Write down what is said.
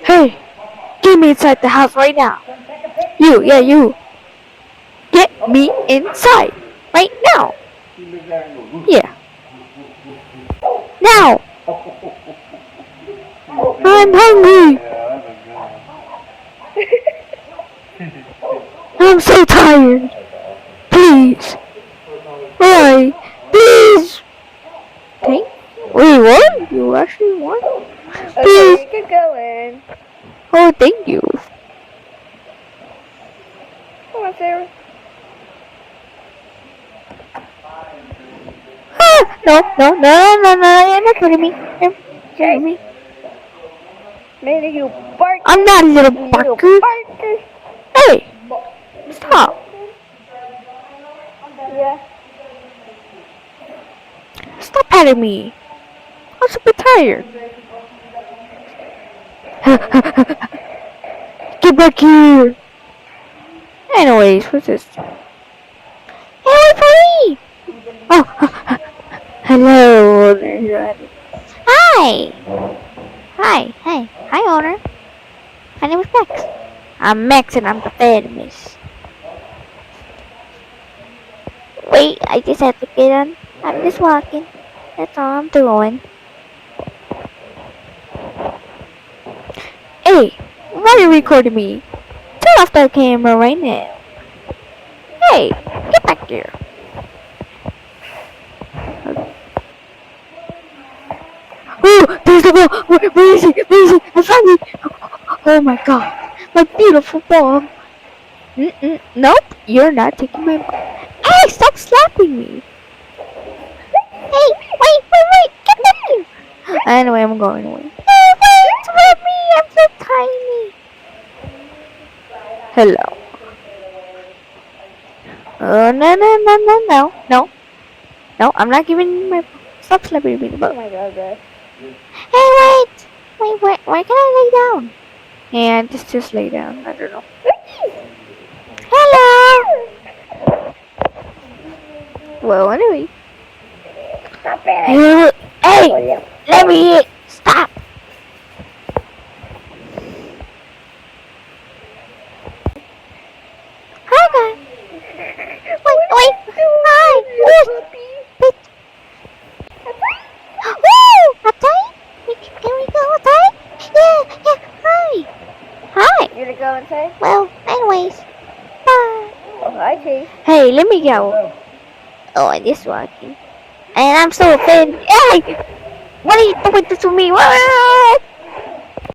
Hey, get me inside the house right now. You, yeah, you. Get me inside right now. Yeah, now. I'm hungry. I'm so tired. Please. Why? Please. Thank. Wait, what? You actually won? Please. Okay, keep going. Oh, thank you. Come on, Sarah. Ah, no, no, no, no, no, you're not hurting me. You're hurting me. Maybe you bark. I'm not a little Little barker. barker. Hey, stop. Yeah. Stop patting me. I'm super tired. Get back here. Anyways, what's this? Hey, wait for me. Oh, hello, owner. Hi. Hi, hey. Hi, owner. My name is Max. I'm Max and I'm the famous. Wait, I just have to get on. I'm just walking. That's all I'm doing. Hey, why are you recording me? Turn off that camera right now. Hey, get back here. Oh, there's the ball. Where is he? Where is he? I found it. Oh my god. My beautiful ball. Nope, you're not taking my ball. Hey, stop slapping me. Hey, wait. Get back here. Anyway, I'm going away. Hey, wait for me. I'm so tiny. Hello. Oh, no. No, I'm not giving my... Stop slapping me the Oh ball. my god, bro. Hey, wait. Why can't I lay down? Yeah, just lay down. I don't know. Hello. Well, anyway. Stop it. Hey, let me stop. Hi, guys. Wait. Hi. Wait. Woo! Outside? Can we go outside? Yeah. Hi. You gonna go inside? Well, anyways. Bye. Oh, hi, Chase. Hey, let me go. Oh, I just walking. And I'm so offended. Hey! What are you doing to me? What?